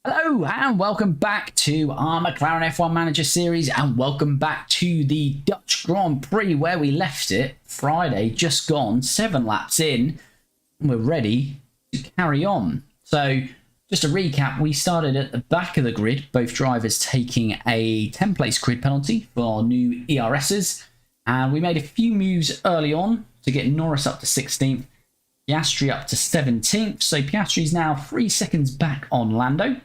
Hello and welcome back to our McLaren F1 Manager series, and welcome back to the Dutch Grand Prix where we left it Friday, just gone, 7 laps in, and we're ready to carry on. So just a recap, we started at the back of the grid, both drivers taking a 10 place grid penalty for new ERSs, and we made a few moves early on to get Norris up to 16th, Piastri up to 17th, so Piastri's now 3 seconds back on Lando.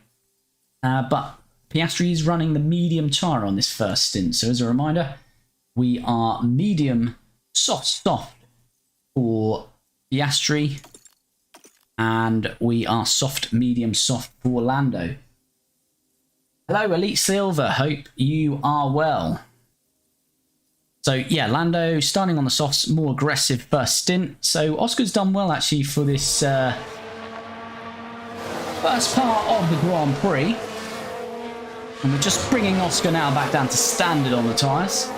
But Piastri is running the medium tyre on this first stint. So as a reminder, we are medium soft for Piastri. And we are soft medium soft for Lando. Hello Elite Silver, hope you are well. So yeah, Lando starting on the softs, more aggressive first stint. So Oscar's done well actually for this first part of the Grand Prix. And we're just bringing Oscar now back down to standard on the tyres.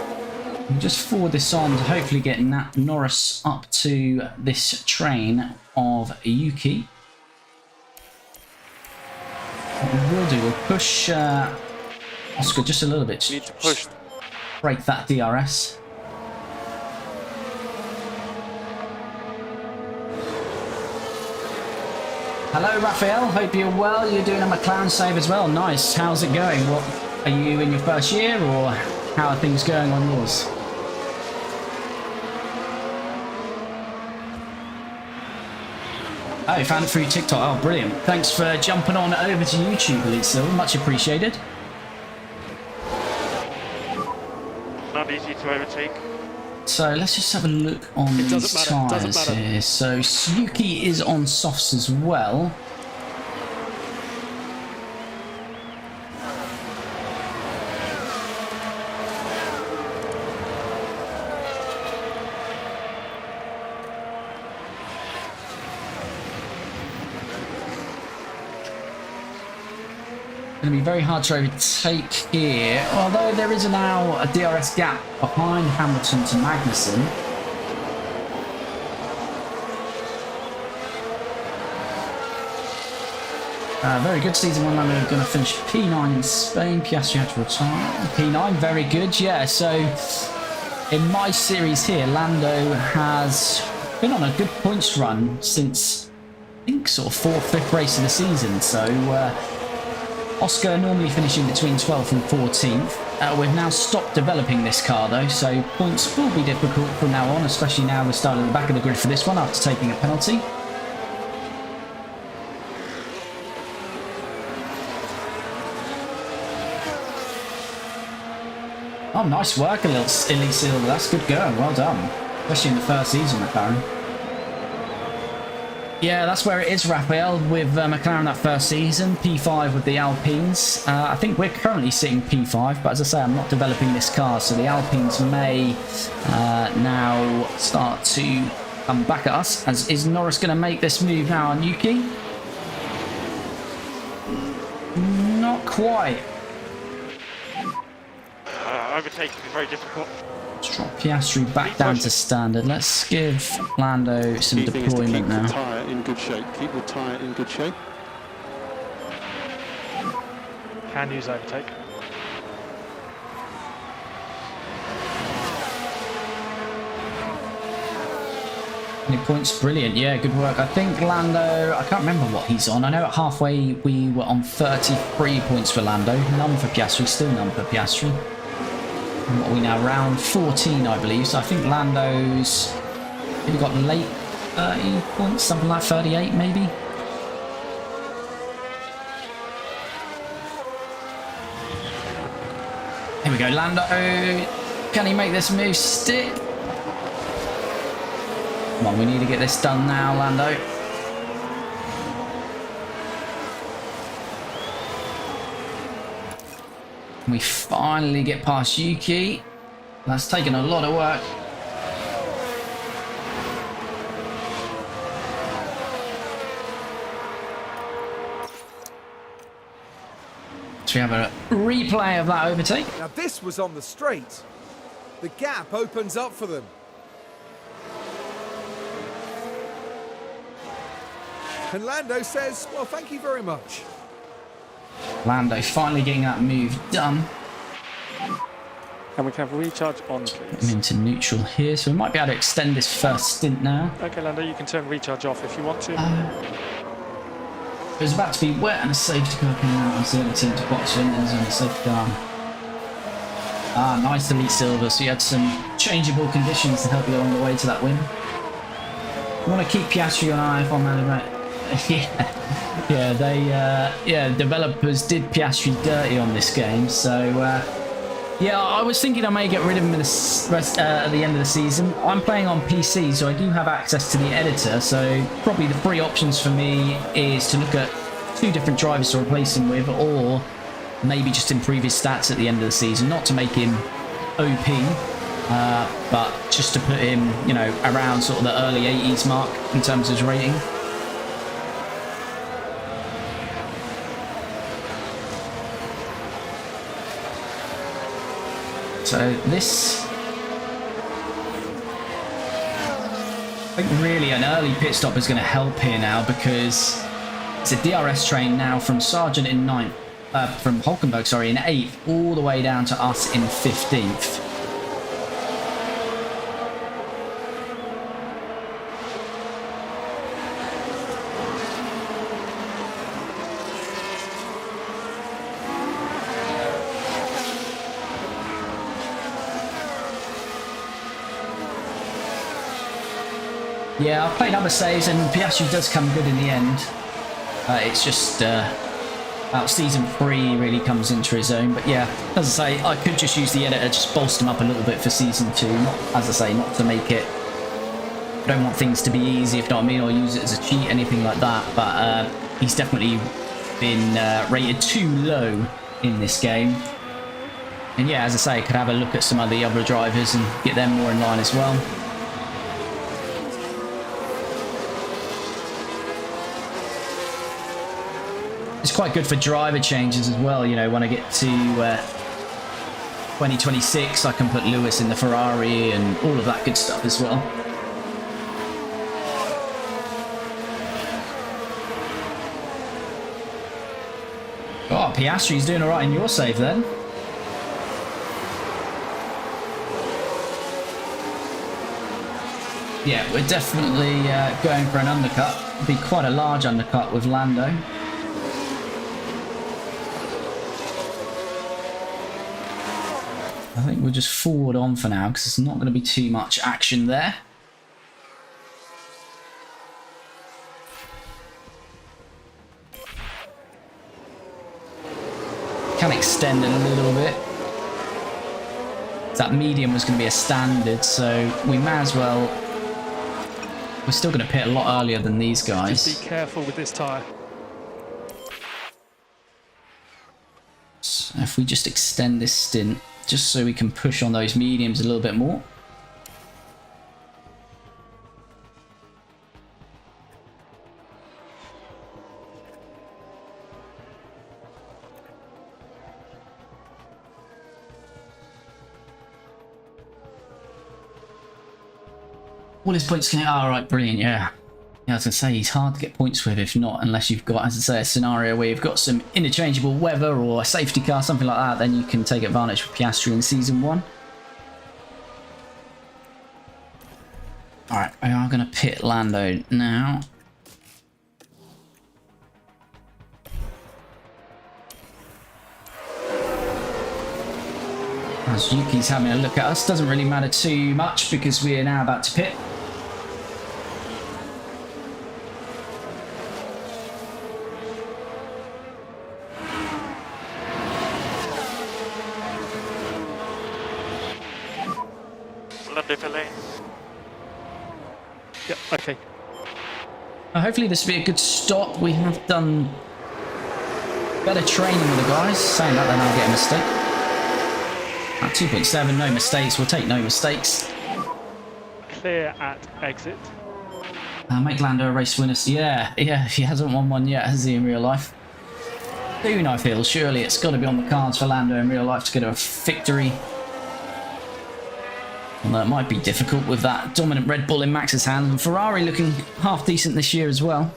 We'll just forward this on to hopefully get Norris up to this train of Yuki. What we will do, we'll push Oscar just a little bit. Need to push. Break that DRS. Hello Raphael, hope you're well. You're doing a McLaren save as well. Nice. How's it going? What are you in your first year, or how are things going on yours? Oh, found it through TikTok. Oh, brilliant. Thanks for jumping on over to YouTube, Elite Silver. Much appreciated. Not easy to overtake. So let's just have a look on these tyres here. So Yuki is on softs as well. Going to be very hard to overtake here, although there is now a DRS gap behind Hamilton to Magnussen. Very good season one. I'm going to finish P9 in Spain. Piastri had to retire. P9, very good. Yeah, so in my series here, Lando has been on a good points run since I think sort of 4th, 5th race of the season. So Oscar normally finishing between 12th and 14th. We've now stopped developing this car though, so points will be difficult from now on, especially now we're starting at the back of the grid for this one after taking a penalty. Oh, nice work, Elite Silver. That's good going. Well done. Especially in the first season, McLaren. Yeah, that's where it is, Raphael, with McLaren that first season. P5 with the Alpines. I think we're currently sitting P5, but as I say, I'm not developing this car, so the Alpines may now start to come back at us. As is Norris going to make this move now on Yuki? Not quite. Overtaking is very difficult. Let's drop Piastri back down to standard. Let's give Lando some deployment now. Keep the tyre in good shape. Keep the tyre in good shape. Can use overtake. Any points? Brilliant. Yeah, good work. I think Lando, I can't remember what he's on. I know at halfway we were on 33 points for Lando. None for Piastri. Still none for Piastri. And what are we now? Round 14, I believe. So I think Lando's maybe got late 30 points, something like 38 maybe. Here we go, Lando. Can he make this move stick? Come on, we need to get this done now, Lando. We finally get past Yuki. That's taken a lot of work. So we have a replay of that overtake. Now this was on the straight. The gap opens up for them. And Lando says, well, thank you very much. Lando finally getting that move done. And we can have recharge on, I'm please. into neutral here, so we might be able to extend this first stint now. Okay, Lando, you can turn recharge off if you want to. It was about to be wet and a safety car came out. I was the only team to box in. There's only a safety car. Ah, nice elite silver. So you had some changeable conditions to help you along the way to that win. You want to keep Piastri on F1 Manager. Yeah, developers did Piastri dirty on this game. So yeah, I was thinking I may get rid of him at the end of the season. I'm playing on PC, so I do have access to the editor. So probably the three options for me is to look at 2 different drivers to replace him with, or maybe just improve his stats at the end of the season. Not to make him OP, but just to put him, you know, around sort of the early 80s mark in terms of his rating. So this, I think really an early pit stop is going to help here now, because it's a DRS train now from Sargent in 9th, from Hulkenberg, sorry, in 8th, all the way down to us in 15th. Yeah, I've played other saves and Piastri does come good in the end. It's just about season 3 really comes into his own. But yeah, as I say, I could just use the editor, just bolster him up a little bit for season 2. Not, as I say, not to make it... I don't want things to be easy, if you know what I mean, or use it as a cheat, anything like that. But he's definitely been rated too low in this game. And yeah, as I say, I could have a look at some of the other drivers and get them more in line as well. It's quite good for driver changes as well, you know, when I get to 2026 I can put Lewis in the Ferrari and all of that good stuff as well. Oh, Piastri's doing alright in your save then. Yeah, we're definitely going for an undercut. It'll be quite a large undercut with Lando. I think we'll just forward on for now because there's not going to be too much action there. Can extend it a little bit. That medium was going to be a standard, so we may as well... We're still going to pit a lot earlier than these guys. Just be careful with this tyre. So if we just extend this stint, just so we can push on those mediums a little bit more. All his points can... Oh, right, brilliant, yeah. Yeah, I was going to say, he's hard to get points with, if not, unless you've got, as I say, a scenario where you've got some interchangeable weather or a safety car, something like that, then you can take advantage with Piastri in Season 1. Alright, we are going to pit Lando now. As Yuki's having a look at us, doesn't really matter too much because we are now about to pit. Yep, okay. Hopefully this will be a good stop. We have done better training with the guys. Saying that, then I'll get a mistake. At 2.7, no mistakes. We'll take no mistakes. Clear at exit. Make Lando a race winner. Yeah, he hasn't won one yet, has he, in real life? Soon, I feel. Surely it's got to be on the cards for Lando in real life to get a victory. Although it might be difficult with that dominant Red Bull in Max's hands, and Ferrari looking half decent this year as well.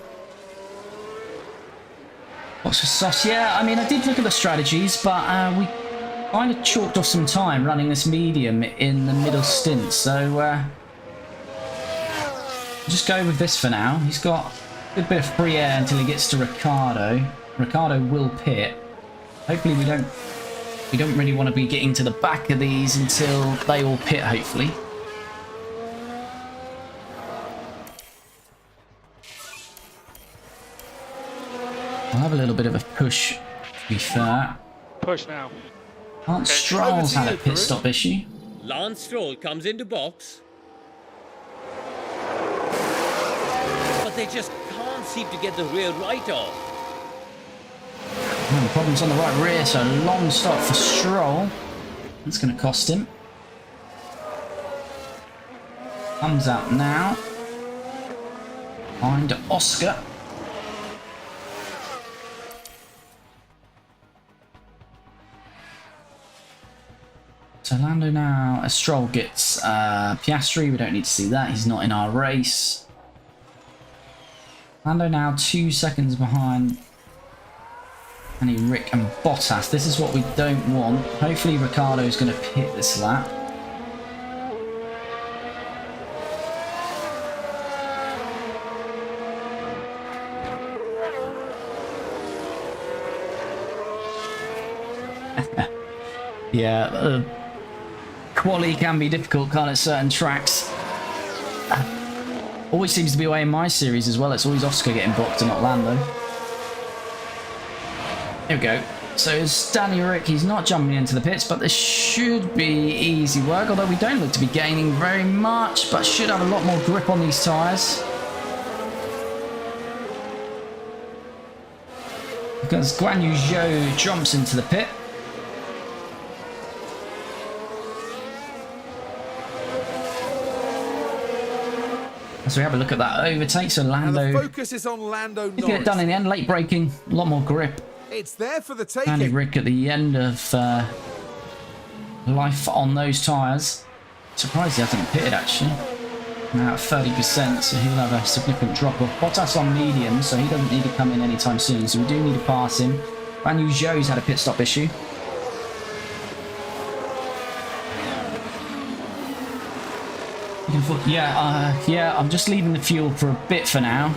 What's for sauce? Yeah, I mean, I did look at the strategies, but we kind of chalked off some time running this medium in the middle stint. So just go with this for now. He's got a good bit of free air until he gets to Ricardo. Ricardo will pit. Hopefully we don't really want to be getting to the back of these until they all pit, hopefully. I'll have a little bit of a push, to be fair. Push now. Lance Stroll's had a pit stop issue. Lance Stroll comes into box. But they just can't seem to get the rear right off. Problems on the right rear, so long stop for Stroll. That's going to cost him. Comes out now. Behind Oscar. So Lando now, as Stroll gets Piastri, we don't need to see that, he's not in our race. Lando now 2 seconds behind Danny Rick and Bottas. This is what we don't want. Hopefully Ricciardo's going to pit this lap. Yeah, quali can be difficult, can't it, certain tracks. Always seems to be away in my series as well. It's always Oscar getting blocked and not Lando. Here we go. So it's Danny Rick. He's not jumping into the pits, but this should be easy work, although we don't look to be gaining very much, but should have a lot more grip on these tyres. Because Guan Yu Zhou jumps into the pit. So we have a look at that overtake. So Lando, and the focus is on Lando Norris. Get it done in the end. Late braking, a lot more grip. It's there for the taking. Danny Rick at the end of life on those tyres. Surprised he hasn't pitted actually. Now at 30%, so he'll have a significant drop off. Bottas on medium, so he doesn't need to come in anytime soon. So we do need to pass him. Guan Yu Zhou's had a pit stop issue. Yeah, I'm just leaving the fuel for a bit for now,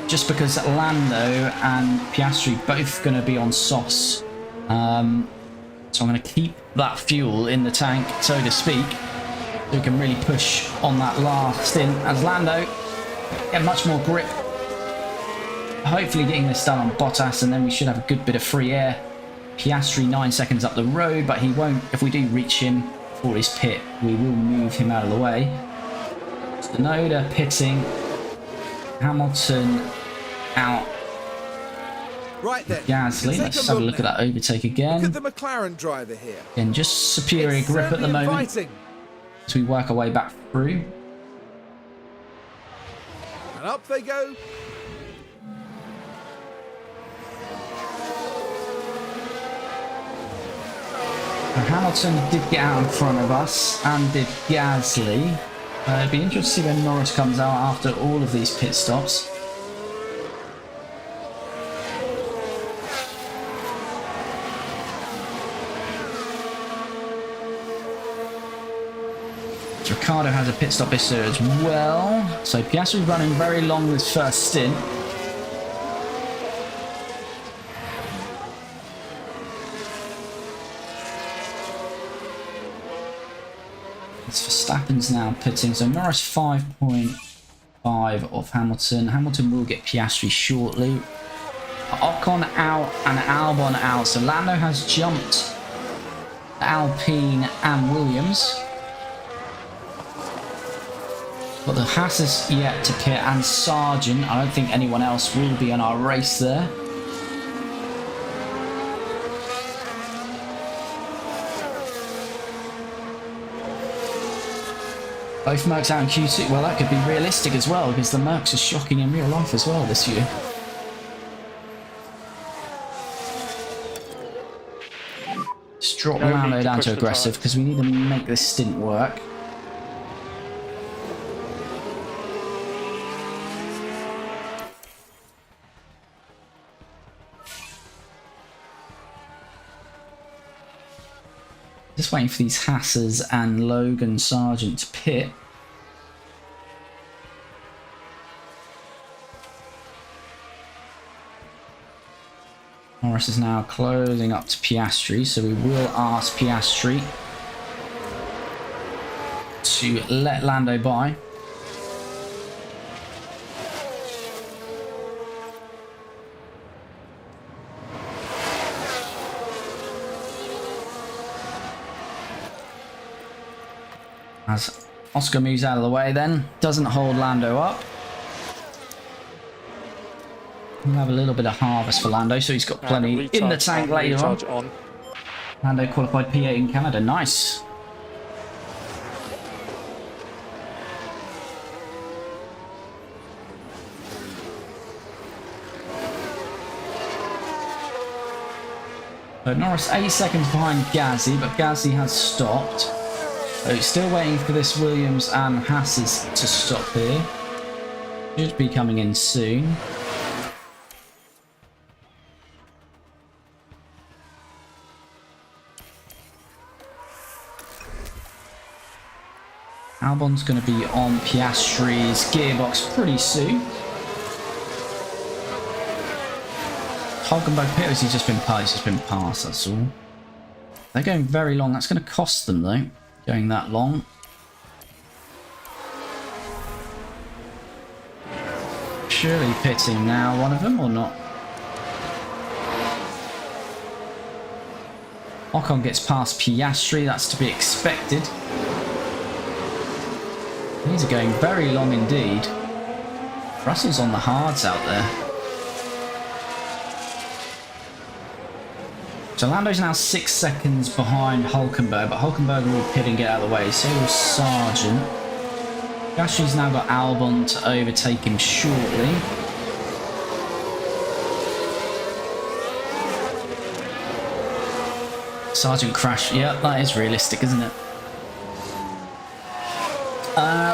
just because Lando and Piastri both going to be on sauce, so I'm going to keep that fuel in the tank, so to speak, so we can really push on that last stint as Lando get much more grip, hopefully getting this done on Bottas, and then we should have a good bit of free air. Piastri 9 seconds up the road, but he won't, if we do reach him for his pit, we will move him out of the way. Tsunoda pitting, Hamilton out. Right then, Gasly, let's have a look at that overtake again. Look at the McLaren driver here. Again, just superior grip at the moment as we work our way back through. And up they go. Hamilton did get out in front of us, and did Gasly. It'd be interesting to see when Norris comes out after all of these pit stops. Ricciardo has a pit stop issue as well. So Piastri's running very long this first stint. It's Verstappen's now pitting, so Norris 5.5 of Hamilton. Hamilton will get Piastri shortly. Ocon out and Albon out, so Lando has jumped Alpine and Williams. But the Haas is yet to pit, and Sargent. I don't think anyone else will be in our race there. Both Mercs out in Q2. Well, that could be realistic as well, because the Mercs are shocking in real life as well this year. Just drop Lando down to aggressive, because we need to make this stint work. Just waiting for these Hassers and Logan Sargent to pit. Norris is now closing up to Piastri, so we will ask Piastri to let Lando by. As Oscar moves out of the way then, doesn't hold Lando up. We'll have a little bit of harvest for Lando, so he's got plenty in the tank later on. Lando qualified P8 in Canada, nice. So Norris 8 seconds behind Gasly, but Gasly has stopped. So he's still waiting for this Williams and Hass's to stop here. Should be coming in soon. Albon's going to be on Piastri's gearbox pretty soon. Hulkenberg pit, he's just been passed. He's just been passed, that's all. They're going very long. That's going to cost them, though, going that long. Surely pitting now, one of them, or not? Ocon gets past Piastri. That's to be expected. These are going very long indeed. Russell's on the hards out there. So Lando's now 6 seconds behind Hulkenberg, but Hulkenberg will pit and get out of the way. So will Sargent. Gasly's now got Albon to overtake him shortly. Sargent crashed. Yeah, that is realistic, isn't it?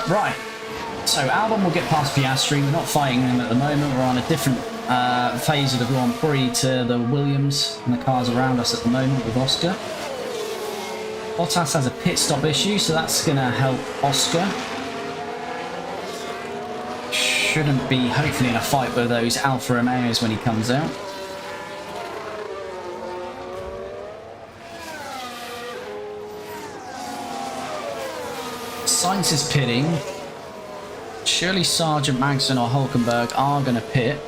Right, so Albon will get past Piastri. We're not fighting them at the moment. We're on a different phase of the Grand Prix to the Williams and the cars around us at the moment with Oscar. Bottas has a pit stop issue, so that's going to help Oscar. Shouldn't be, hopefully, in a fight with those Alfa Romeos when he comes out. Sainz is pitting. Surely Sargent, Magnussen or Hulkenberg are going to pit.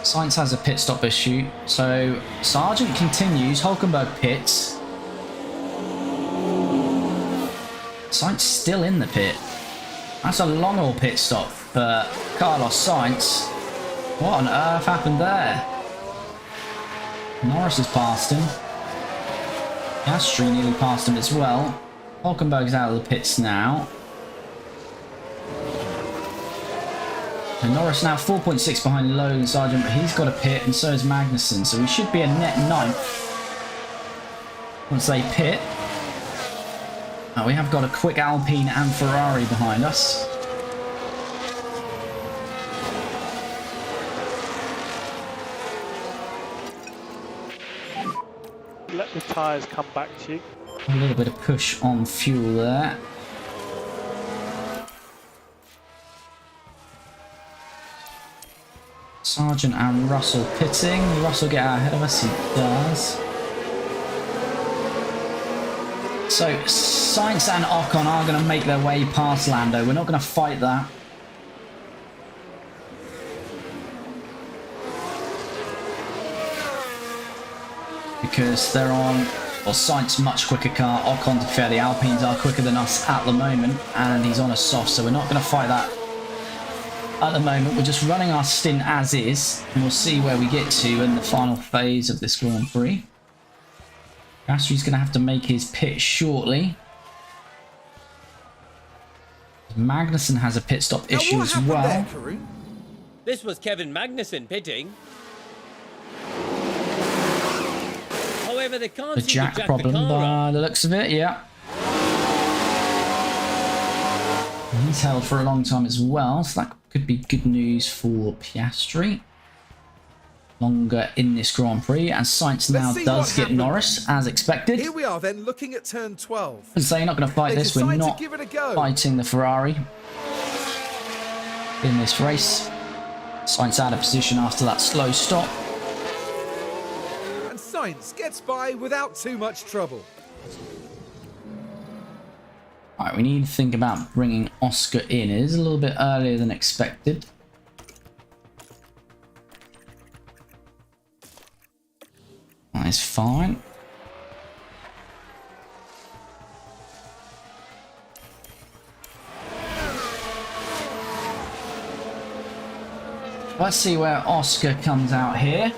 Sainz has a pit stop issue. So Sargent continues. Hulkenberg pits. Sainz still in the pit. That's a long old pit stop for Carlos Sainz. What on earth happened there? Norris has passed him. Piastri nearly passed him as well. Hulkenberg's out of the pits now. And Norris now 4.6 behind Logan Sargent, but he's got a pit and so is Magnussen. So we should be a net 9th once they pit. We have got a quick Alpine and Ferrari behind us. Let the tyres come back to you. A little bit of push on fuel there. Sargent and Russell pitting. Will Russell get out ahead of us? He does. So Sainz and Ocon are going to make their way past Lando. We're not going to fight that. Because they're on, well, Sainz much quicker car. Ocon, to be fair, the Alpines are quicker than us at the moment, and he's on a soft, so we're not going to fight that at the moment. We're just running our stint as is, and we'll see where we get to in the final phase of this Grand Prix. Piastri's going to have to make his pit shortly. Magnussen has a pit stop issue as well. This was Kevin Magnussen pitting. However, they can't The seem to jack jack problem the car by up. the looks of it, yeah. He's held for a long time as well, so that could be good news for Piastri. Longer in this Grand Prix, as Sainz now does get Norris, as expected. Here we are then looking at turn 12. So you're not going to fight this, we're not give it a go. fighting the Ferrari in this race. Sainz out of position after that slow stop. And Sainz gets by without too much trouble. Alright, we need to think about bringing Oscar in. It is a little bit earlier than expected. That is fine. Let's see where Oscar comes out here.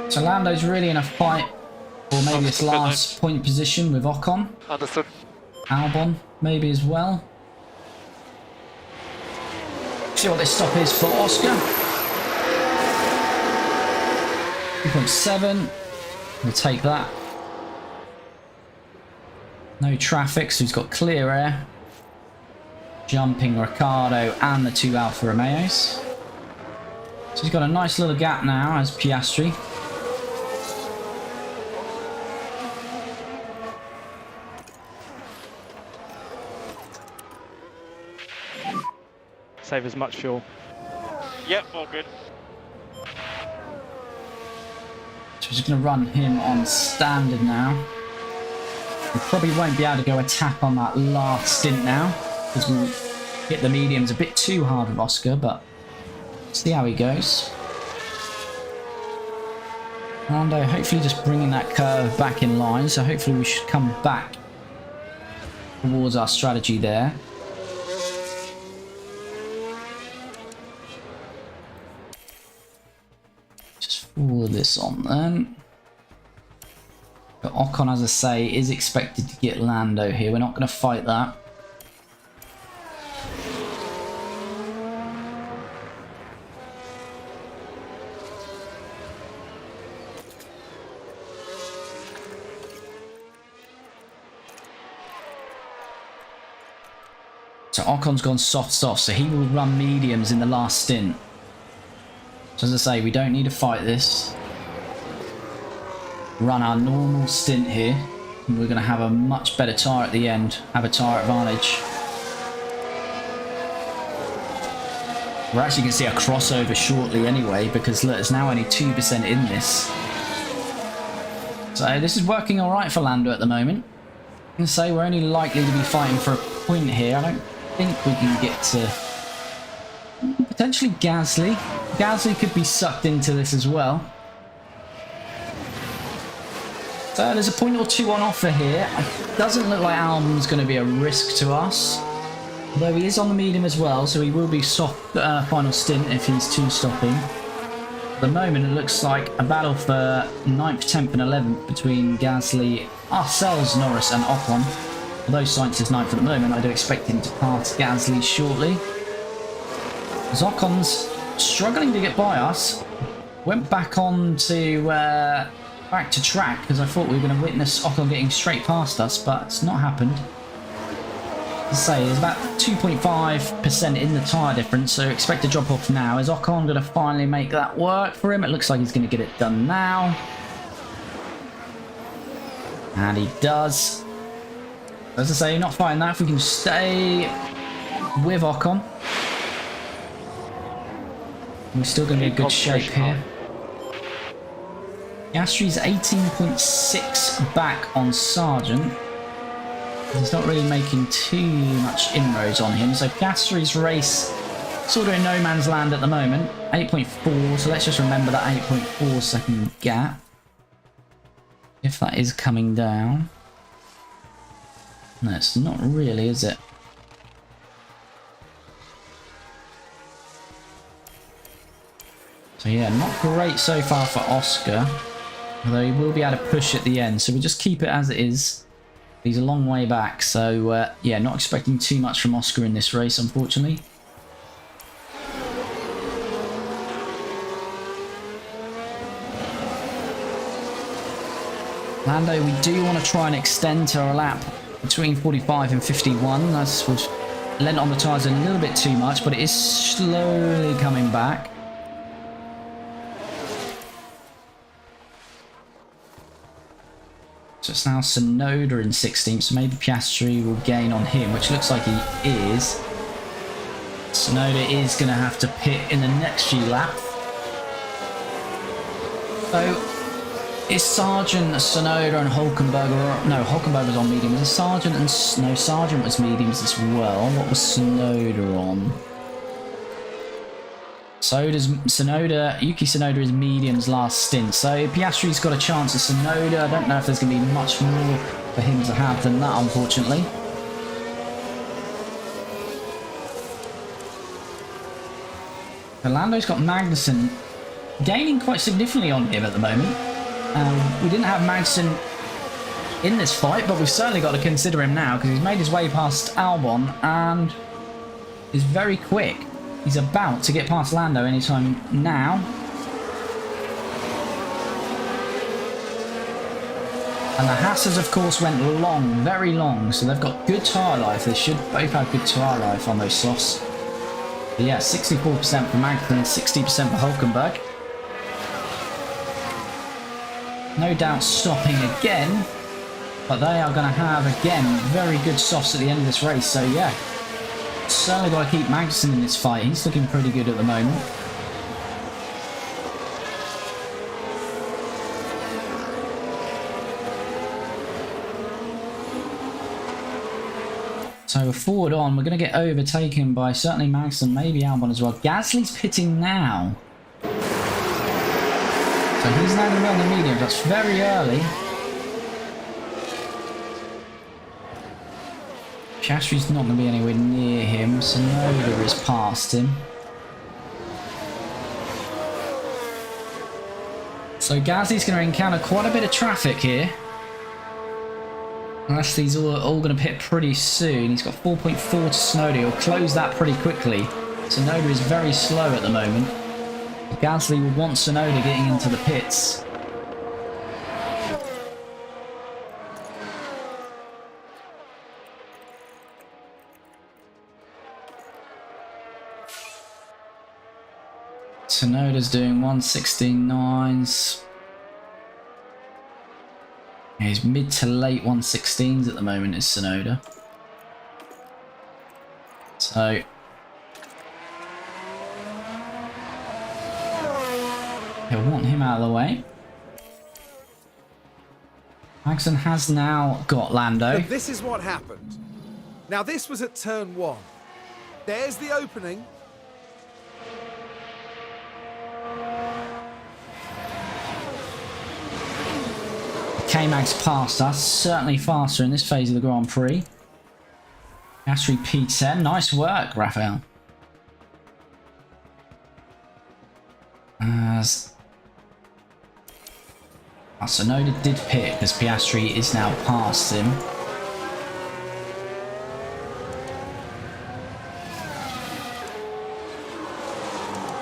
So Lando's really in a fight for maybe this last point position with Ocon. Understood. Albon maybe as well. See what this stop is for Oscar. 2.7. We'll take that. No traffic, so he's got clear air. Jumping Ricciardo and the two Alfa Romeos. So he's got a nice little gap now as Piastri. Save as much fuel. Yep, all good. So we're just going to run him on standard now. We probably won't be able to go attack on that last stint now, because we hit the mediums a bit too hard with Oscar, but see how he goes. Lando hopefully just bringing that curve back in line, so hopefully we should come back towards our strategy there. Just forward this on then. But Ocon, as I say, is expected to get Lando here. We're not going to fight that. So Ocon's gone soft, so he will run mediums in the last stint. So as I say, we don't need to fight this. Run our normal stint here, and we're going to have a much better tyre at the end, have a tyre advantage. We're actually going to see a crossover shortly anyway, because look, it's now only 2% in this. So this is working alright for Lando at the moment. I'm going to say we're only likely to be fighting for a point here. I don't think we can get to potentially Gasly. Gasly could be sucked into this as well. So there's a point or two on offer here. It doesn't look like Albon's going to be a risk to us. Although he is on the medium as well, so he will be soft final stint if he's two-stopping. At the moment, it looks like a battle for 9th, 10th and 11th between Gasly, ourselves, Norris and Ocon. Although Sainz is 9th at the moment, I do expect him to pass Gasly shortly. As Ocon's struggling to get by us. Went back on to back to track because I thought we were going to witness Ocon getting straight past us, but it's not happened. As I say, there's about 2.5% in the tyre difference, so expect a drop off now. Is Ocon going to finally make that work for him? It looks like he's going to get it done now. And he does. As I say, not fighting that. If we can stay with Ocon, we're still going to be in good shape here. Piastri's 18.6 back on Sargent. He's not really making too much inroads on him. So Piastri's race sort of in no man's land at the moment. 8.4, so let's just remember that 8.4 second gap. If that is coming down. No, it's not really, is it? So yeah, not great so far for Oscar. Although he will be able to push at the end, so we'll just keep it as it is. He's a long way back, so yeah, not expecting too much from Oscar in this race, unfortunately. Lando, we do want to try and extend to a lap between 45 and 51. That's what's lent on the tyres a little bit too much, but it is slowly coming back. So it's now Tsunoda in 16th, so maybe Piastri will gain on him, which looks like he is. Tsunoda is going to have to pit in the next few laps. So, is Sargent, Tsunoda and Hulkenberg... No, Hulkenberg was on mediums. Is Sargent and... No, Sargent was mediums as well. What was Tsunoda on? So does Tsunoda... Yuki Tsunoda is mediums last stint. So Piastri's got a chance of Tsunoda. I don't know if there's going to be much more for him to have than that, unfortunately. Lando's got Magnussen gaining quite significantly on him at the moment. We didn't have Magnussen in this fight, but we've certainly got to consider him now because he's made his way past Albon and is very quick. He's about to get past Lando anytime now. And the Hassers, of course, went long, very long, so they've got good tyre life. They should both have good tyre life on those softs. But yeah, 64% for Magnussen, 60% for Hulkenberg. No doubt stopping again, but they are going to have, again, very good softs at the end of this race. So yeah, certainly got to keep Magnussen in this fight. He's looking pretty good at the moment. So we're forward on. We're going to get overtaken by certainly Magnussen, maybe Albon as well. Gasly's pitting now. So he's now going to be on the medium. That's very early. Piastri's not going to be anywhere near him. Tsunoda is past him. So Gasly's going to encounter quite a bit of traffic here. Unless these all going to pit pretty soon. He's got 4.4 to Tsunoda. He'll close that pretty quickly. Tsunoda is very slow at the moment. Gasly will want Tsunoda getting into the pits. Tsunoda's doing 169s. He's mid to late 116s at the moment, is Tsunoda. So he'll want him out of the way. Magnussen has now got Lando. But this is what happened. Now this was at turn 1. There's the opening. K-Mag's past us, certainly faster in this phase of the Grand Prix. Piastri P10, nice work, Raphael. As Tsunoda did pit because Piastri is now past him.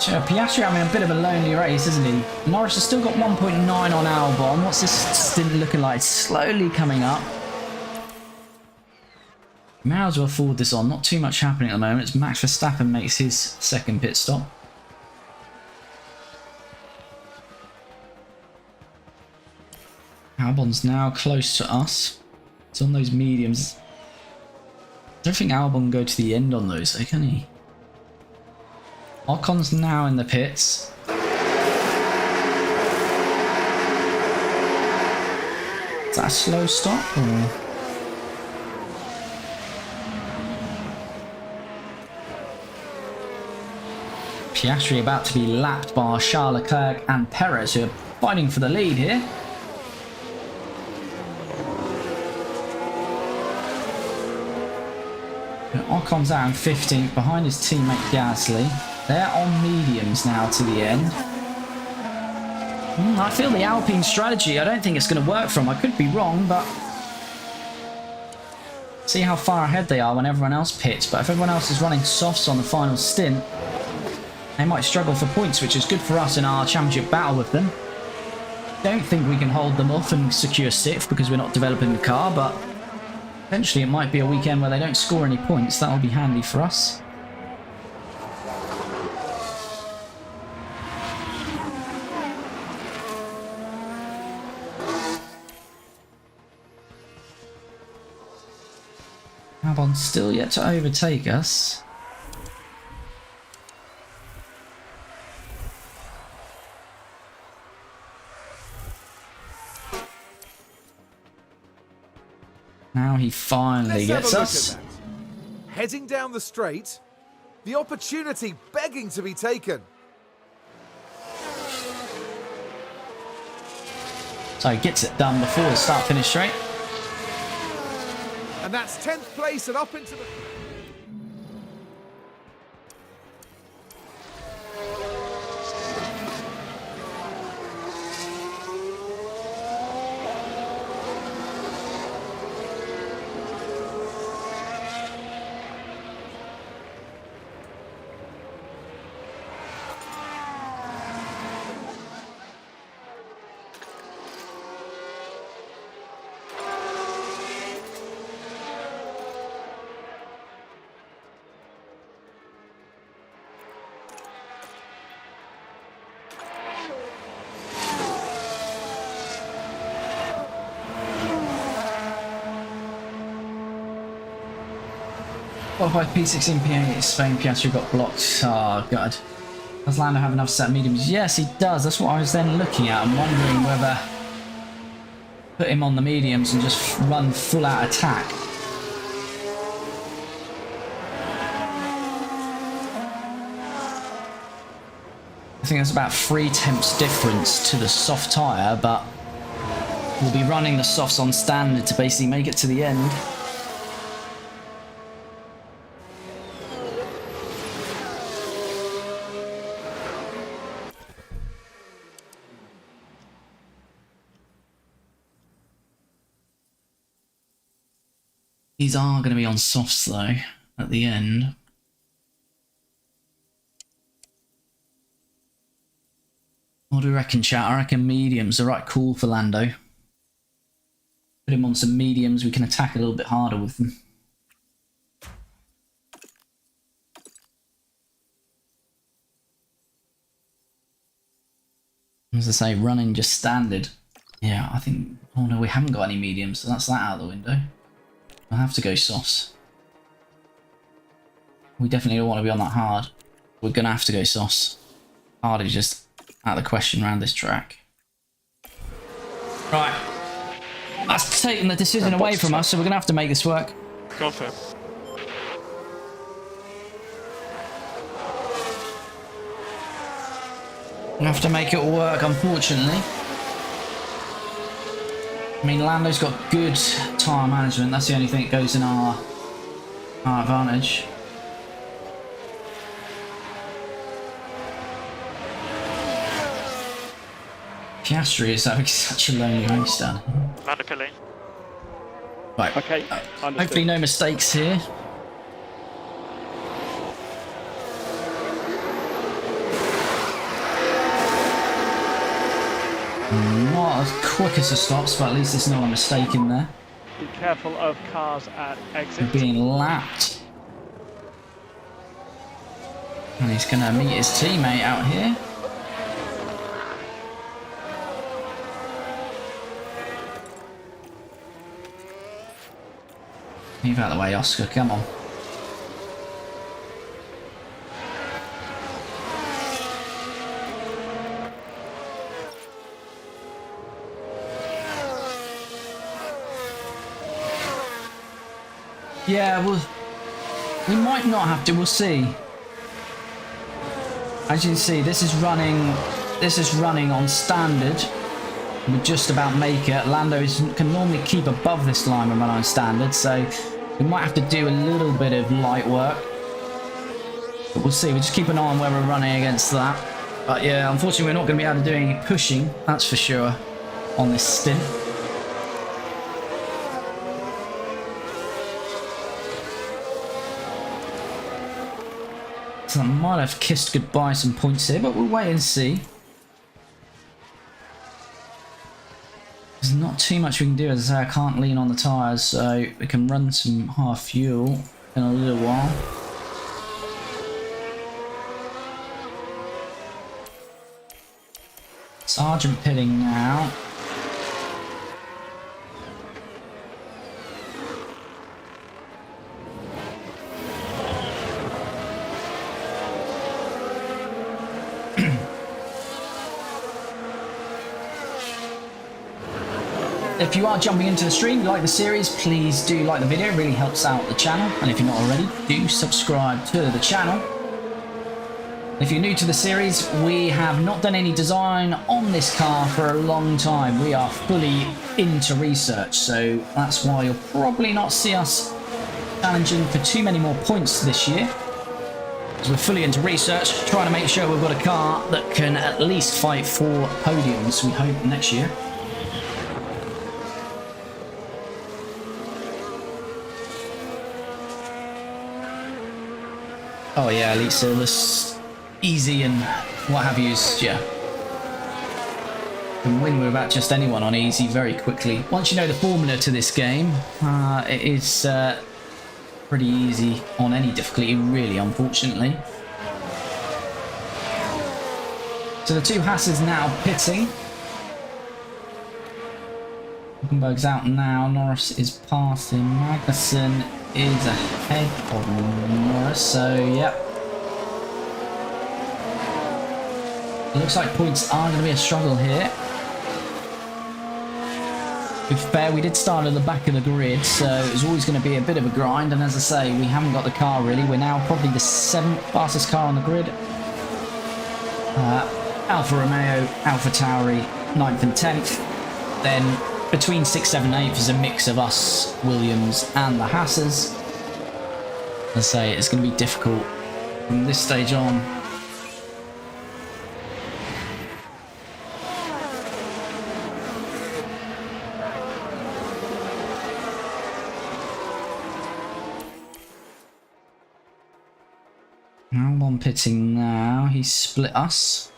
So Piastri having a bit of a lonely race, isn't he? Norris has still got 1.9 on Albon. What's this stint looking like? It's slowly coming up. May as well forward this on. Not too much happening at the moment. It's Max Verstappen makes his second pit stop. Albon's now close to us. It's on those mediums. I don't think Albon can go to the end on those, though, can he? Ocon's now in the pits. Is that a slow stop or? Piastri about to be lapped by Charles Leclerc and Perez, who are fighting for the lead here. And Ocon's out in 15th behind his teammate Gasly. They're on mediums now to the end. I feel the Alpine strategy, I don't think it's going to work for them. I could be wrong, but see how far ahead they are when everyone else pits. But if everyone else is running softs on the final stint, they might struggle for points, which is good for us in our championship battle with them. don't think we can hold them off and secure 6th because we're not developing the car, but eventually it might be a weekend where they don't score any points. That'll be handy for us. Albon's still yet to overtake us. Now he finally gets us. Heading down the straight, the opportunity begging to be taken. So he gets it done before the start-finish straight. And that's 10th place and up into the... Qualified P16, P8, Spain, Piastri got blocked. Oh, God. Does Lando have enough set mediums? Yes, he does. That's what I was then looking at. I'm wondering whether put him on the mediums and just run full out attack. I think there's about 3 temps difference to the soft tyre, but we'll be running the softs on standard to basically make it to the end. These are going to be on softs though, at the end. What do we reckon, chat? I reckon medium's the right call for Lando. Put him on some mediums, we can attack a little bit harder with them. As I say, running just standard. Yeah, I think... Oh no, we haven't got any mediums, so that's that out of the window. I'll have to go softs. We definitely don't want to be on that hard. We're going to have to go softs. Hard is just out of the question around this track. Right. That's taking the decision away from us, so we're going to have to make this work. Go for it. We have to make it work, unfortunately. I mean, Lando's got good tyre management. That's the only thing that goes in our advantage. Piastri is having such a lonely race, Dan. Lando Kelly. Right. Okay, hopefully no mistakes here. Not as quick as the stops, but at least there's not a mistake in there. Be careful of cars at exit. Being lapped. And he's going to meet his teammate out here. Move out of the way, Oscar, come on. Yeah, we might not have to, we'll see. As you can see, this is running on standard. We just about make it. Lando can normally keep above this line when we're on standard, so we might have to do a little bit of light work. But we'll see, we'll just keep an eye on where we're running against that. But yeah, unfortunately we're not going to be able to do any pushing, that's for sure, on this stint. So I might have kissed goodbye some points here, but we'll wait and see. There's not too much we can do. As I say, I can't lean on the tyres, so we can run some half fuel in a little while. Sergeant pitting now. If you are jumping into the stream, you like the series, please do like the video. It really helps out the channel. And if you're not already, do subscribe to the channel. If you're new to the series, we have not done any design on this car for a long time. We are fully into research, so that's why you'll probably not see us challenging for too many more points this year. So we're fully into research, trying to make sure we've got a car that can at least fight for podiums, we hope, next year. Oh yeah, Elite Silver's easy and what have yous, yeah. You can win with about just anyone on easy very quickly. Once you know the formula to this game, it is pretty easy on any difficulty, really, unfortunately. So the two Hasses now pitting. Hulkenberg's out now, Norris is passing, Magnussen is ahead of Norris, so yep. It looks like points are going to be a struggle here. To be fair, we did start at the back of the grid, so it was always going to be a bit of a grind, and as I say, we haven't got the car really. We're now probably the 7th fastest car on the grid. Alfa Romeo, Alfa Tauri, 9th and 10th. Then between 6th, 7th and 8th is a mix of us, Williams and the Hasses. As I say, it's going to be difficult from this stage on. Albon pitting now, he's split us.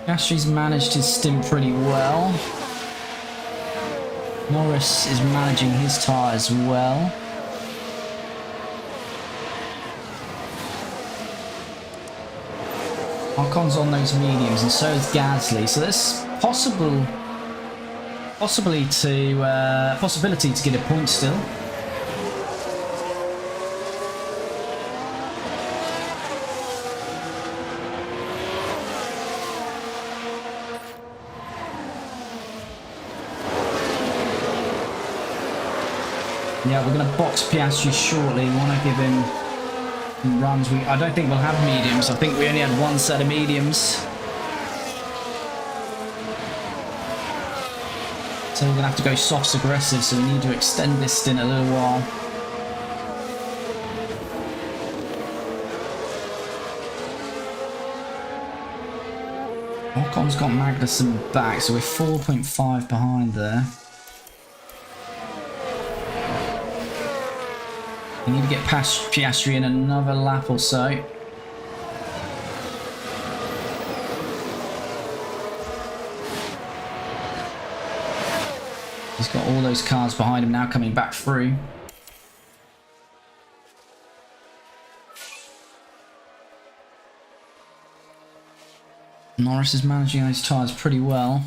Piastri's managed his stint pretty well. Norris is managing his tyres well. Ocon's on those mediums and so is Gasly, so there's possibility to get a point still. Yeah, we're going to box Piastri shortly. We want to give him some runs. I don't think we'll have mediums. I think we only had one set of mediums. So we're going to have to go softs aggressive, so we need to extend this stint a little while. Ocon's got Magnussen back, so we're 4.5 behind there. We need to get past Piastri in another lap or so. He's got all those cars behind him now coming back through. Norris is managing those tyres pretty well.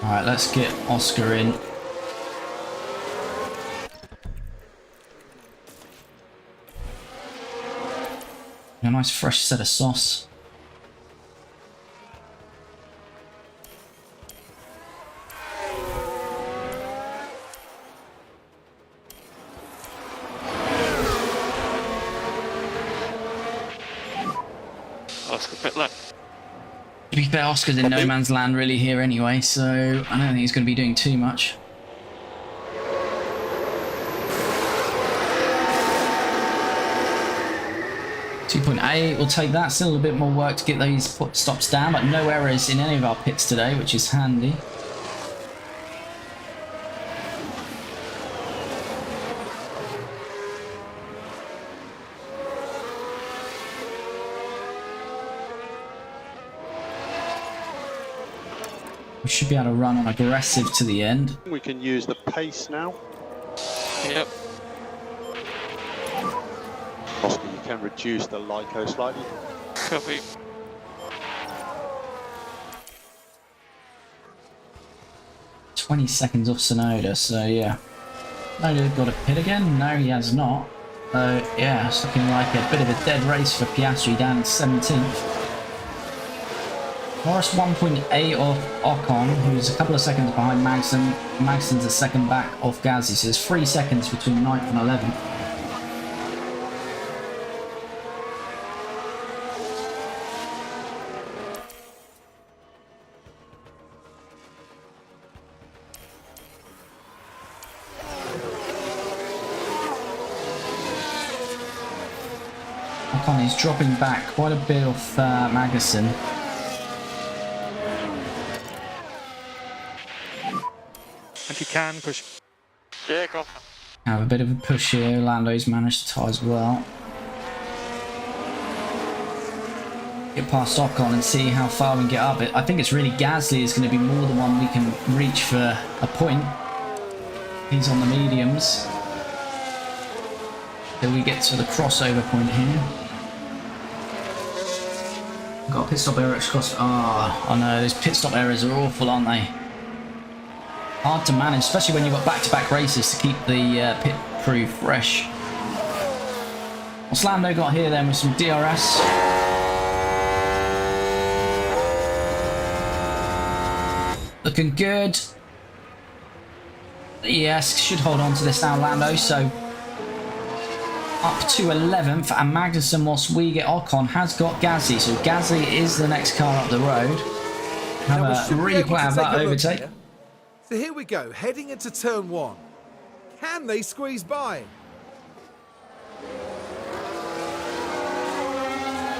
Alright, let's get Oscar in. A nice fresh set of sauce. Oscar pit lap. To be fair, Oscar's in no man's land really here anyway, so I don't think he's going to be doing too much. .8, we'll take that. Still a bit more work to get these pit stops down, but no errors in any of our pits today, which is handy. We should be able to run on aggressive to the end. We can use the pace now. Yep. Oscar, you can reduce the Lyco slightly. Copy. "20 seconds off Sonoda," so yeah. Lando got a pit again? No, he has not. So yeah, it's looking like a bit of a dead race for Piastri down in 17th. Norris 1.8 off Ocon, who's a couple of seconds behind Magnussen. Magnussen's a second back off Gasly, so there's 3 seconds between 9th and 11th. Ocon is dropping back quite a bit off Magnussen. And you can push. Yeah, go for it. Have a bit of a push here. Lando's managed to tie as well. Get past Ocon and see how far we can get up. I think it's really Gasly is going to be more the one we can reach for a point. He's on the mediums. Till we get to the crossover point here. Got a pit stop error across. Oh no, those pit stop errors are awful, aren't they? Hard to manage, especially when you've got back-to-back races to keep the pit crew fresh. What's Lando got here then with some DRS? Looking good. Yes, should hold on to this now, Lando. So up to 11th, and Magnussen, whilst we get Ocon, has got Gasly. So Gasly is the next car up the road. Have a replay of that overtake. So here we go, heading into turn 1. Can they squeeze by?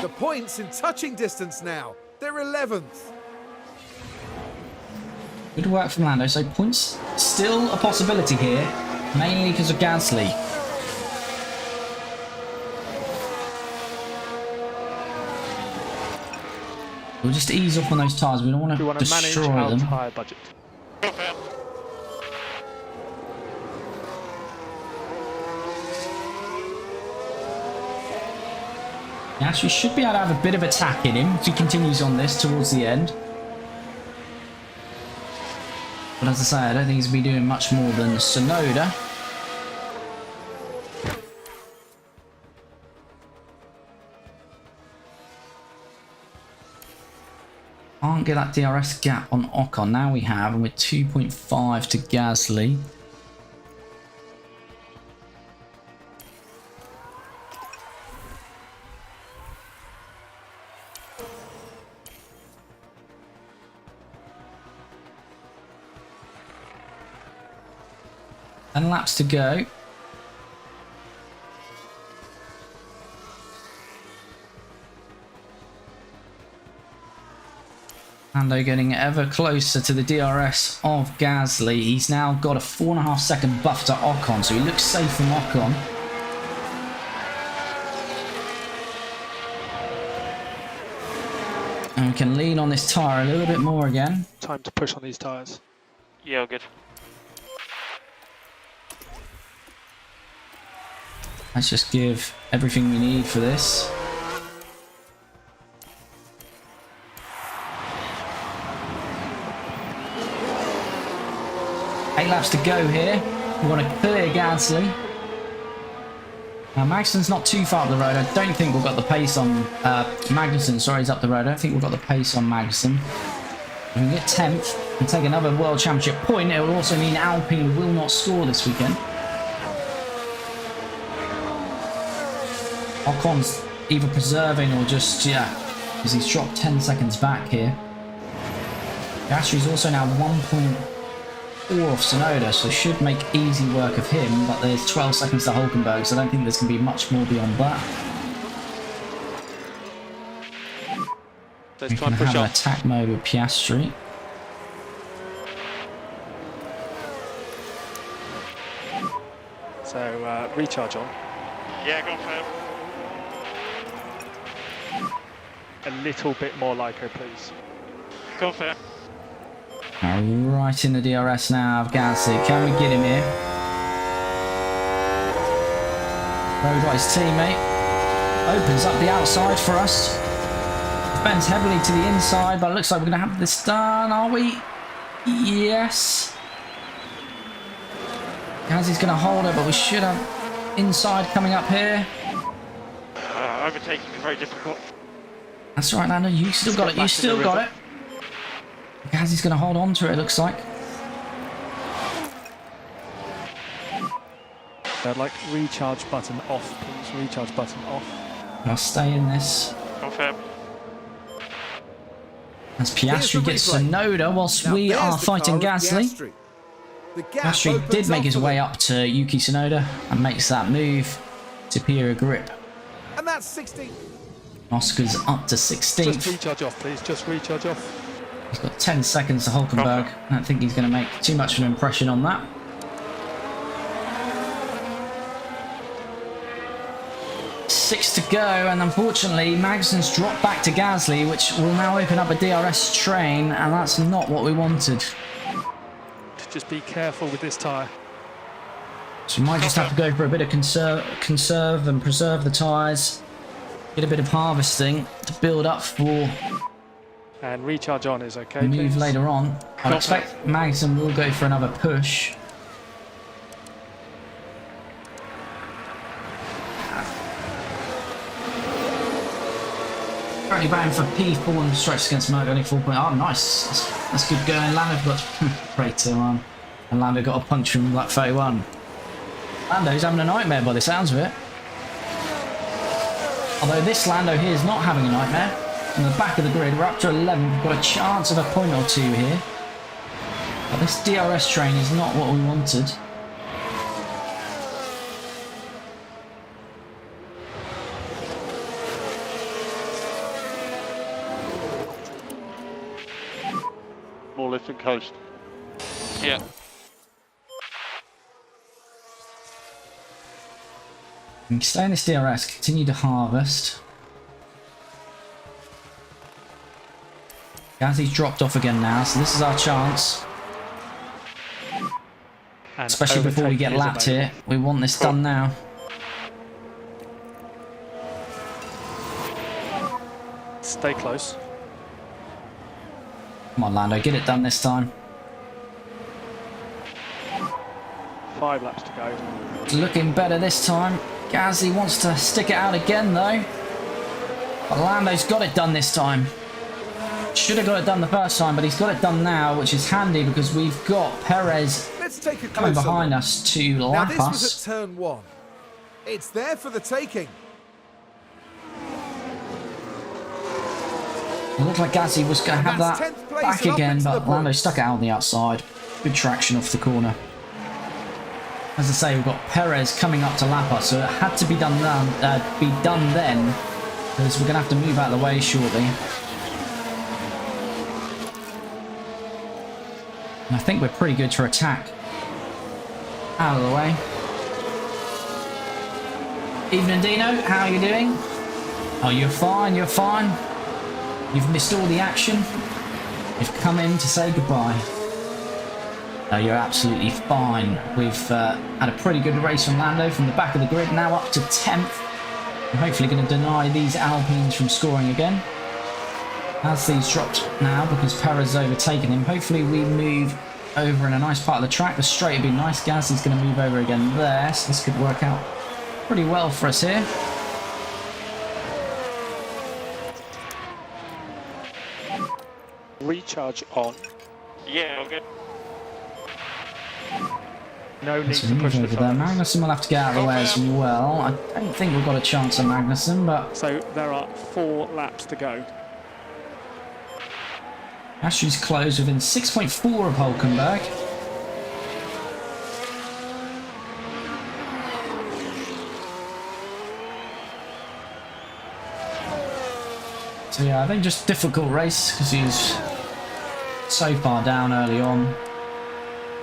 The points in touching distance now. They're 11th. Good work from Lando. So points still a possibility here, mainly because of Gasly. We'll just ease off on those tyres. We don't want to destroy manage them. our tyre budget. Go for it. He actually should be able to have a bit of attack in him if he continues on this towards the end. But as I say, I don't think he's going to be doing much more than Sonoda. Can't get that DRS gap on Ocon. Now we have, and we're 2.5 to Gasly. And laps to go. Lando getting ever closer to the DRS of Gasly. He's now got a 4.5 second buffer to Ocon, so he looks safe from Ocon. And we can lean on this tyre a little bit more again. Time to push on these tyres. Yeah, all good. Let's just give everything we need for this. Eight laps to go here. We want to clear Gasly. Now Magnussen's not too far up the road. I don't think we've got the pace on Magnussen. Sorry, he's up the road. I don't think we've got the pace on Magnussen. If we can get 10th and take another World Championship point, it will also mean Alpine will not score this weekend. Ocon's either preserving or just, yeah, because he's dropped 10 seconds back here. Piastri's also now 1.4 off Sonoda, so should make easy work of him, but there's 12 seconds to Hulkenberg, so I don't think there's going to be much more beyond that. We can have an attack mode with Piastri. So recharge on. Yeah, go for it. A little bit more Lyco, please. Go for it. Right in the DRS now of Gasly. Can we get him here? Rowe got his teammate. Opens up the outside for us. Defends heavily to the inside, but it looks like we're going to have this done, are we? Yes. Gasly's going to hold it, but we should have inside coming up here. Overtaking is very difficult. That's right, Lando. You still got it. You still got it. Gasly's going to hold on to it, it looks like. Like recharge button off, please. Recharge button off. I'll stay in this. Confirm. As Piastri gets Tsunoda whilst Now, we there's are the fighting car of Gasly. The gap Piastri opens did make up his for way them. up to Yuki Tsunoda and makes that move. Superior grip. And that's 16. Oscar's up to Just 16th. recharge off, please. Just recharge off. He's got 10 seconds to Hulkenberg. I don't think he's going to make too much of an impression on that. Six to go, and unfortunately Magnussen's dropped back to Gasly, which will now open up a DRS train, and that's not what we wanted. Just be careful with this tyre. So we might just have to go for a bit of conserve and preserve the tyres. Get a bit of harvesting to build up for And recharge on is okay, the move please. later on. I expect Magnussen will go for another push. Currently batting for P4 and stretch against Merck, only 4 points. Oh, nice. That's good going. Lando got great to and Lando got a punch from like 31. Lando's having a nightmare by the sounds of it. Although this Lando here is not having a nightmare. In the back of the grid, we're up to 11. We've got a chance of a point or two here. But this DRS train is not what we wanted. More lift and coast. Yeah. We can stay in this DRS, continue to harvest. Gasly's dropped off again now, so this is our chance. And Especially before we get overtaking is lapped here. available. We want this done now. Stay close. Come on, Lando, get it done this time. 5 laps to go. It's looking better this time. Gasly wants to stick it out again, though. But Lando's got it done this time. Should have got it done the first time, but he's got it done now, which is handy because we've got Perez Let's take a coming closer behind look. us to Now lap this was us. at turn 1. It's there for the taking. It looked like Gasly was going to have That's that 10th place back and up again, into the but Lando points. stuck it out on the outside. Good traction off the corner. As I say, we've got Perez coming up to lap us, so it had to be done then, because we're going to have to move out of the way shortly. And I think we're pretty good to attack. Out of the way. Evening, Dino. How are you doing? Oh, you're fine. You're fine. You've missed all the action. You've come in to say goodbye. No, you're absolutely fine. We've had a pretty good race from Lando from the back of the grid, now up to 10th. We're hopefully going to deny these Alpines from scoring again. As these dropped now because Perez has overtaken him, hopefully we move over in a nice part of the track. The straight would be nice. Gasly's going to move over again there, so this could work out pretty well for us here. Recharge on. Yeah, all good. No need So to move push the over there. tyres. Magnussen will have to get out of the way as well. I don't think we've got a chance of Magnussen, but So there are 4 laps to go. Piastri's closed within 6.4 of Hulkenberg. So yeah, I think just difficult race because he's so far down early on.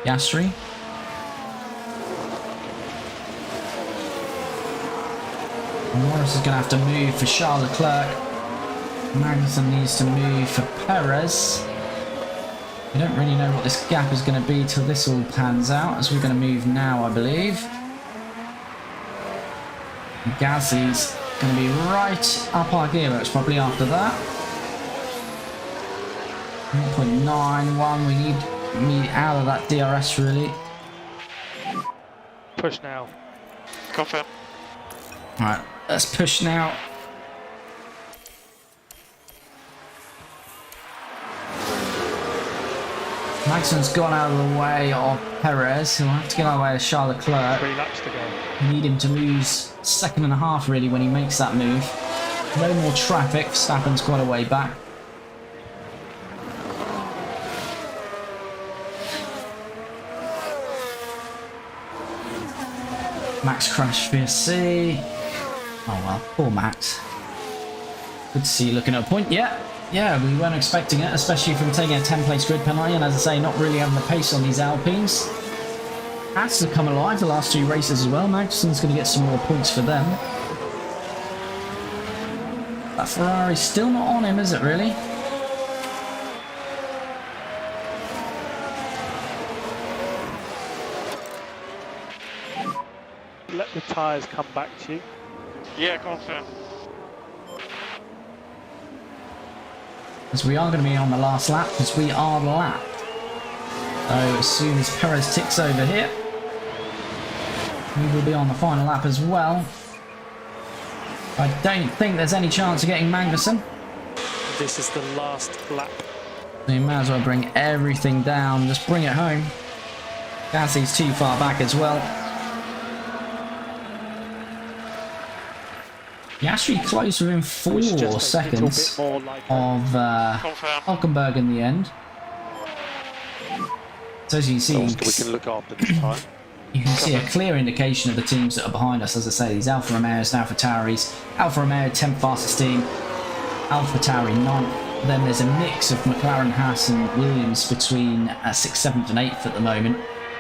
Piastri. Morris is going to have to move for Charles Leclerc. Magnussen needs to move for Perez. We don't really know what this gap is going to be till this all pans out, as we're going to move now, I believe. Gasly's going to be right up our gearbox probably after that. 1.91, we need me out of that DRS really. Push now. Confirm. Alright, let's push now. Maxon's gone out of the way of Perez. He'll have to get out of the way of Charles Leclerc. 3 laps to go. You need him to lose a second and a half really when he makes that move. No more traffic. Verstappen's quite a way back. Max crashed VSC. Oh well, poor Max. Good to see you looking at a point. Yeah, we weren't expecting it, especially from taking a 10-place grid penalty, and as I say, not really having the pace on these Alpines. Has to come alive the last 2 races as well. Magson's going to get some more points for them. That Ferrari's still not on him, is it really? Let the tyres come back to you. Yeah, confirm. As we are going to be on the last lap, because we are lapped. So as soon as Perez ticks over here, we will be on the final lap as well. I don't think there's any chance of getting Magnussen. This is the last lap. So you might as well bring everything down, just bring it home. Gasly's too far back as well. He actually closed within 4 seconds of Hulkenberg in the end. So as you can see, We can look after this time. you can see a clear indication of the teams that are behind us. As I say, these Alfa Romeos and Alfa Tauris. Alfa Romeo 10th fastest team, Alfa Tauri 9th. Then there's a mix of McLaren, Haas and Williams between 6th, 7th and 8th at the moment.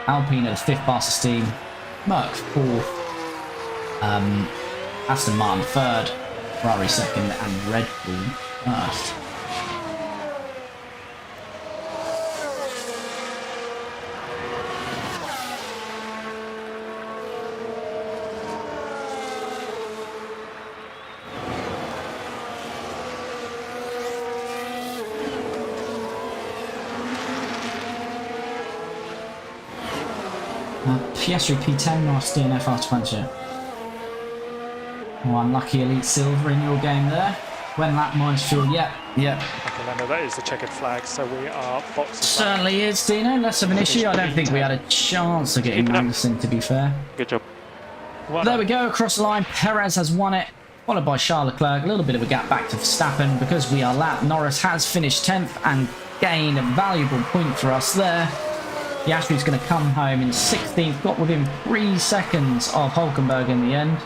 Alpine are the 5th fastest team, Merc 4th, Aston Martin 3rd, Ferrari 2nd and Red Bull 1st. Piastri P10, nice DNF after puncher. Oh, unlucky Elite Silver in your game there. When lap minus fuel, yep. Okay, Lando, that is the checkered flag, so we are boxes Certainly is, Dino. Less of an issue. I don't think we had a chance of getting Magnussen, to be fair. Good job. There we go, across the line. Perez has won it, followed by Charles Leclerc. A little bit of a gap back to Verstappen because we are lapped. Norris has finished 10th and gained a valuable point for us there. Piastri's going to come home in 16th, got within 3 seconds of Hulkenberg in the end.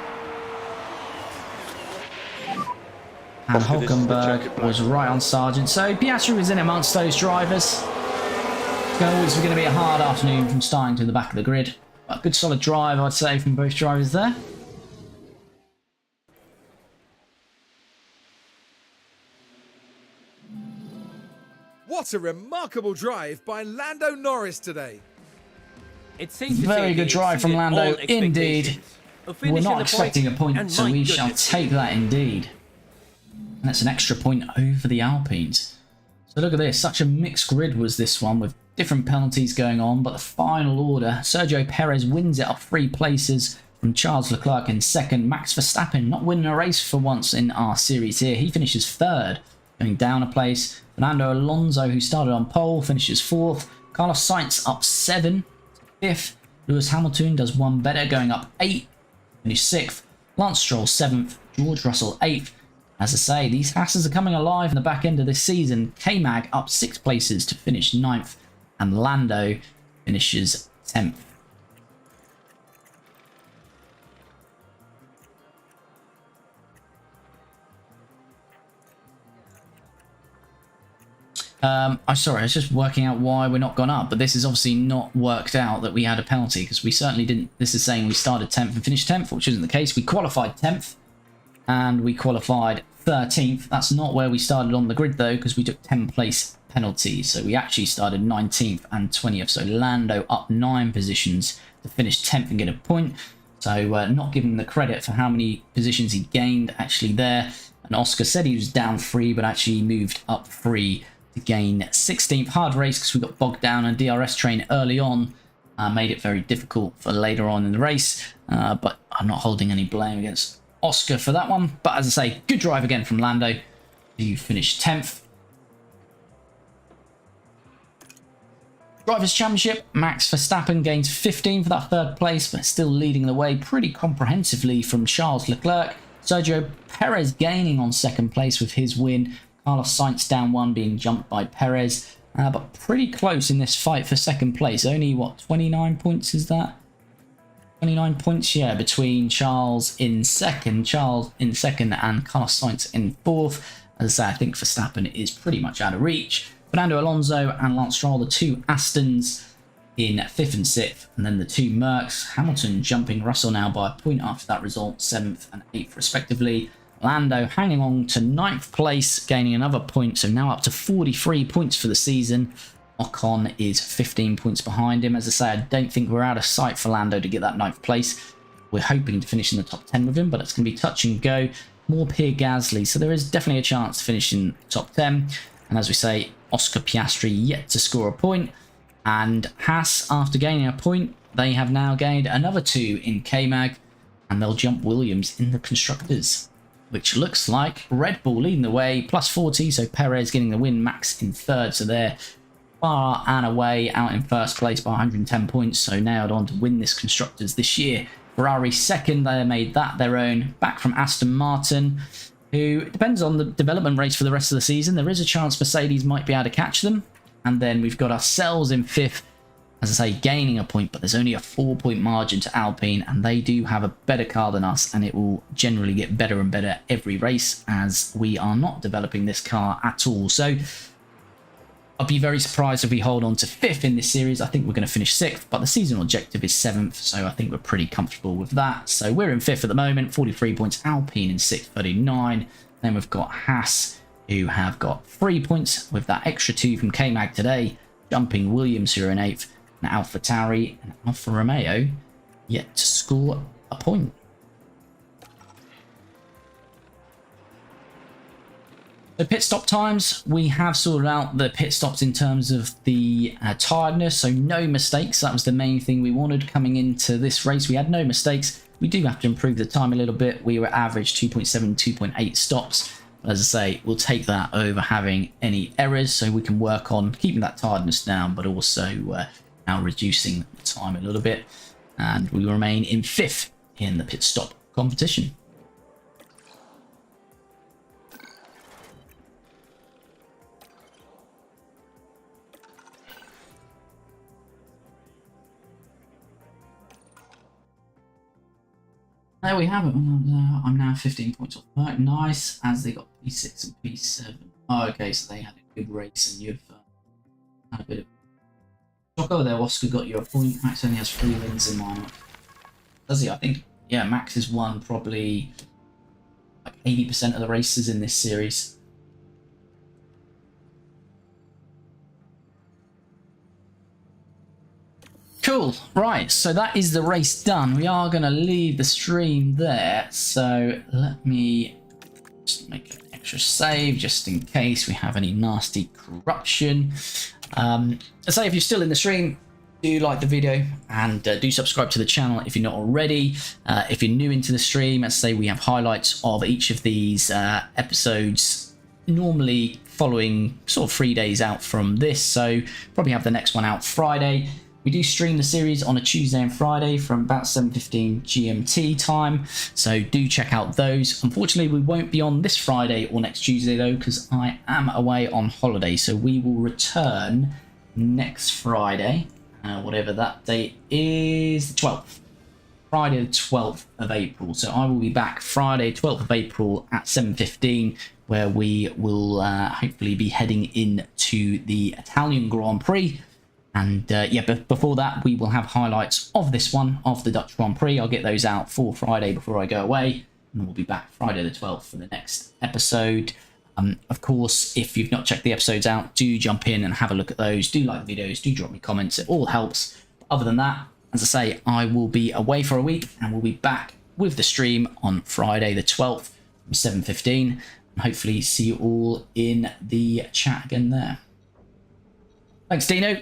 And Hulkenberg was right on Sargent. So Piastri was in amongst those drivers. It's always going to be a hard afternoon from starting to the back of the grid. But a good solid drive, I'd say, from both drivers there. What a remarkable drive by Lando Norris today. It's safe to Very say good they drive from exceeded Lando, all indeed. expectations. A We're finish not in the expecting a point, and so my we shall goodness. take that indeed. And that's an extra point over the Alpines. So look at this, such a mixed grid was this one with different penalties going on, but the final order, Sergio Perez wins it off 3 places from Charles Leclerc in 2nd. Max Verstappen not winning a race for once in our series here. He finishes 3rd, going down a place. Fernando Alonso, who started on pole, finishes 4th. Carlos Sainz up 7, 5th. Lewis Hamilton does one better, going up 8, finished 6th. Lance Stroll 7th. George Russell 8th. As I say, these Haas's are coming alive in the back end of this season. K-Mag up 6 places to finish 9th. And Lando finishes 10th. Sorry, I was just working out why we're not gone up, but this is obviously not worked out that we had a penalty, because we certainly didn't. This is saying we started 10th and finished 10th, which isn't the case. We qualified 10th and we qualified 13th. That's not where we started on the grid though, because we took 10th place penalties. So we actually started 19th and 20th. So Lando up 9 positions to finish 10th and get a point. So not giving him the credit for how many positions he gained actually there. And Oscar said he was down 3, but actually moved up 3 to gain 16th. Hard race because we got bogged down and DRS train early on. Made it very difficult for later on in the race. But I'm not holding any blame against Oscar for that one. But as I say, good drive again from Lando to finish 10th. Drivers' Championship, Max Verstappen gains 15 for that 3rd place, but still leading the way pretty comprehensively from Charles Leclerc. Sergio Perez gaining on 2nd place with his win. Carlos Sainz down 1, being jumped by Perez. But pretty close in this fight for 2nd place. Only, what, 29 points is that? 29 points, yeah, between Charles in 2nd, and Carlos Sainz in 4th. As I say, I think Verstappen is pretty much out of reach. Fernando Alonso and Lance Stroll, the 2 Astons in 5th and 6th, and then the 2 Mercs. Hamilton jumping Russell now by a point after that result, 7th and 8th respectively. Lando hanging on to 9th place, gaining another point, so now up to 43 points for the season. Ocon is 15 points behind him. As I say, I don't think we're out of sight for Lando to get that 9th place. We're hoping to finish in the top 10 with him, but it's going to be touch and go. More Pierre Gasly, so there is definitely a chance to finish in top 10. And as we say, Oscar Piastri yet to score a point. And Haas, after gaining a point, they have now gained another 2 in K-Mag. And they'll jump Williams in the Constructors, which looks like Red Bull leading the way, plus 40. So Perez getting the win, Max in 3rd. So they're far and away out in 1st place by 110 points. So nailed on to win this Constructors this year. Ferrari 2nd, they made that their own. Back from Aston Martin, who depends on the development race for the rest of the season. There is a chance Mercedes might be able to catch them. And then we've got ourselves in 5th, as I say, gaining a point, but there's only a 4-point margin to Alpine, and they do have a better car than us, and it will generally get better and better every race, as we are not developing this car at all. So I'll be very surprised if we hold on to 5th in this series. I think we're going to finish 6th, but the seasonal objective is 7th, so I think we're pretty comfortable with that. So we're in 5th at the moment, 43 points. Alpine in 6th, 39. Then we've got Haas, who have got 3 points with that extra 2 from K-Mag today, jumping Williams, who are in 8th, and AlphaTauri and Alfa Romeo yet to score a point. So pit stop times, we have sorted out the pit stops in terms of the tiredness, so no mistakes. That was the main thing we wanted coming into this race. We had no mistakes. We do have to improve the time a little bit. We were average 2.7, 2.8 stops. But as I say, we'll take that over having any errors, so we can work on keeping that tiredness down, but also now reducing the time a little bit. And we remain in 5th in the pit stop competition. There we have it. I'm now 15 points off the mark. Nice, as they got P6 and P7. Oh, okay, so they had a good race, and you've had a bit of... Choco there, Oscar got you a point. Max only has 3 wins in mine. Does he? I think, yeah, Max has won probably like 80% of the races in this series. Cool, right, so that is the race done. We are going to leave the stream there, so let me just make an extra save just in case we have any nasty corruption. I say, if you're still in the stream, do like the video and do subscribe to the channel if you're not already. If you're new into the stream, let's say we have highlights of each of these episodes, normally following sort of 3 days out from this, so probably have the next one out Friday. We do stream the series on a Tuesday and Friday from about 7:15 GMT time, so do check out those. Unfortunately, we won't be on this Friday or next Tuesday though, because I am away on holiday, so we will return next Friday, whatever that date is, the 12th. Friday the 12th of April. So I will be back Friday 12th of April at 7:15, where we will hopefully be heading into the Italian Grand Prix. And yeah, but before that, we will have highlights of this one, of the Dutch Grand Prix. I'll get those out for Friday before I go away, and we'll be back Friday the 12th for the next episode. Of course, if you've not checked the episodes out, do jump in and have a look at those. Do like the videos, do drop me comments. It all helps. Other than that, as I say, I will be away for a week and we'll be back with the stream on Friday the 12th from 7:15. And hopefully see you all in the chat again there. Thanks, Dino.